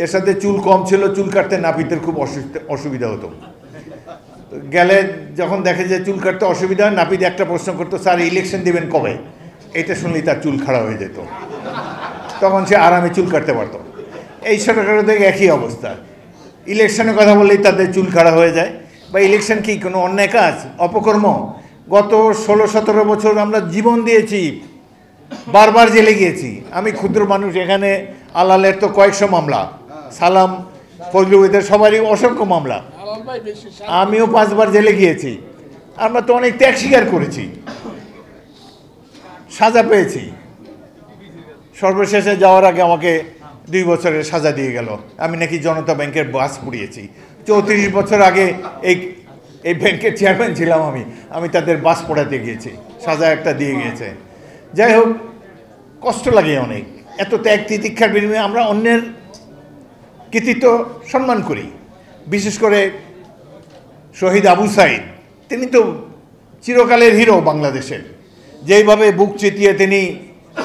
এর সাথে চুল কম ছিল, চুল কাটতে নাপিতের খুব অসুবিধা হতো। গেলে যখন দেখে যে চুল কাটতে অসুবিধা হয়, নাপিত একটা প্রশ্ন করতো, স্যার ইলেকশন দিবেন কবে? এটা শুনলেই তার চুল খাড়া হয়ে যেত, তখন সে আরামে চুল কাটতে পারতো। এই ছোটোখাটো থেকে একই অবস্থা, ইলেকশনের কথা বললেই তাদের চুল খাড়া হয়ে যায়। বা ইলেকশন কি কোনো অন্যায় কাজ, অপকর্ম? গত 16-17 বছর আমরা জীবন দিয়েছি, বারবার জেলে গিয়েছি। আমি ক্ষুদ্র মানুষ, এখানে আলালের তো কয়েকশো মামলা, সালাম, ফজলু, এদের সবারই অসংখ্য মামলা। আমিও 5 বার জেলে গিয়েছি। আমরা তো অনেক ত্যাগ স্বীকার করেছি, সাজা পেয়েছি। সর্বশেষে যাওয়ার আগে আমাকে 2 বছরের সাজা দিয়ে গেল। আমি নাকি জনতা ব্যাংকের বাস পুড়িয়েছি। 34 বছর আগে এই ব্যাংকের চেয়ারম্যান ছিলাম আমি তাদের বাস পোড়াতে গিয়েছি, সাজা একটা দিয়ে গিয়েছে। যাই হোক, কষ্ট লাগে অনেক। এত ত্যাগ তিতিক্ষার বিনিময়ে আমরা অন্যের কৃতিত্ব সম্মান করি। বিশেষ করে শহীদ আবু সাইদ, তিনি তো চিরকালের হিরো বাংলাদেশের। যেইভাবে বুক চিতিয়ে তিনি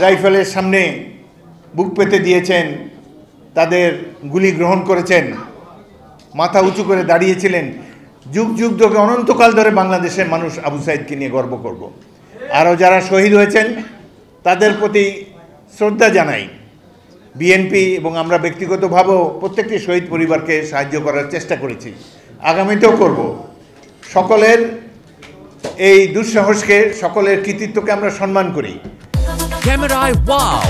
রাইফেলের সামনে বুক পেতে দিয়েছেন, তাদের গুলি গ্রহণ করেছেন, মাথা উঁচু করে দাঁড়িয়েছিলেন, যুগ যুগ ধরে অনন্তকাল ধরে বাংলাদেশের মানুষ আবু সাইদকে নিয়ে গর্ব করব। আরও যারা শহীদ হয়েছেন তাদের প্রতি শ্রদ্ধা জানাই। বিএনপি এবং আমরা ব্যক্তিগতভাবেও প্রত্যেকটি শহীদ পরিবারকে সাহায্য করার চেষ্টা করেছি, আগামীতেও করব। সকলের এই দুঃসাহসকে, সকলের কৃতিত্বকে আমরা সম্মান করি। ক্যামেরায় ওয়াও,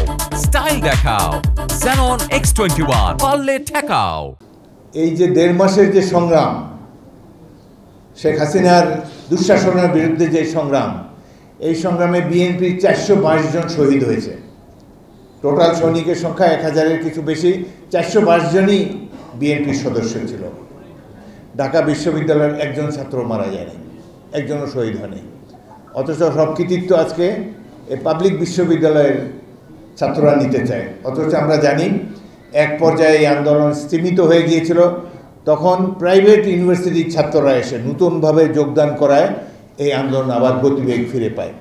স্টাইল দেখাও, Xenon X21 পারলে ঠেকাও। এই যে 1.5 মাসের যে সংগ্রাম, শেখ হাসিনার দুঃশাসনের বিরুদ্ধে যে সংগ্রাম, এই সংগ্রামে বিএনপির 422 জন শহীদ হয়েছে। টোটাল সৈনিকের সংখ্যা 1000-এর কিছু বেশি, 422 জনই বিএনপির সদস্য ছিল। ঢাকা বিশ্ববিদ্যালয়ের একজন ছাত্র মারা যায়নি, একজনও শহীদ হয়নি। অথচ সব কৃতিত্ব আজকে এই পাবলিক বিশ্ববিদ্যালয়ের ছাত্ররা নিতে চায়। অথচ আমরা জানি এক পর্যায়ে এই আন্দোলন স্তীমিত হয়ে গিয়েছিল, তখন প্রাইভেট ইউনিভার্সিটির ছাত্ররা এসে নতুনভাবে যোগদান করায় এই আন্দোলন আবার গতিবেগ ফিরে পায়।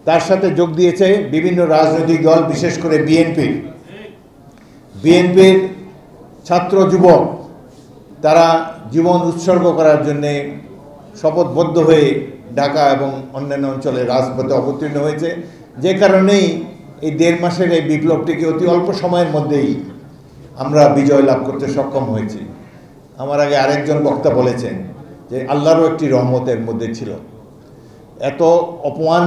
তার সাথে যোগ দিয়েছে বিভিন্ন রাজনৈতিক দল, বিশেষ করে বিএনপির ছাত্র যুবক। তারা জীবন উৎসর্গ করার জন্যে শপথবদ্ধ হয়ে ঢাকা এবং অন্যান্য অঞ্চলে রাজপথে অবতীর্ণ হয়েছে, যে কারণেই এই 1.5 মাসের এই বিপ্লবটিকে অতি অল্প সময়ের মধ্যেই আমরা বিজয় লাভ করতে সক্ষম হয়েছি। আমার আগে আরেকজন বক্তা বলেছেন যে আল্লাহরও একটি রহমতের মধ্যে ছিল। এত অপমান,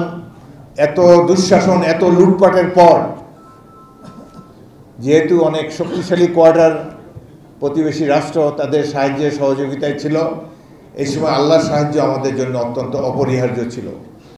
এত দুঃশাসন, এত লুটপাটের পর যেহেতু অনেক শক্তিশালী কোয়ার্টার প্রতিবেশী রাষ্ট্র তাদের সাহায্যে সহযোগিতায় ছিল, এই সময় আল্লাহর সাহায্য আমাদের জন্য অত্যন্ত অপরিহার্য ছিল।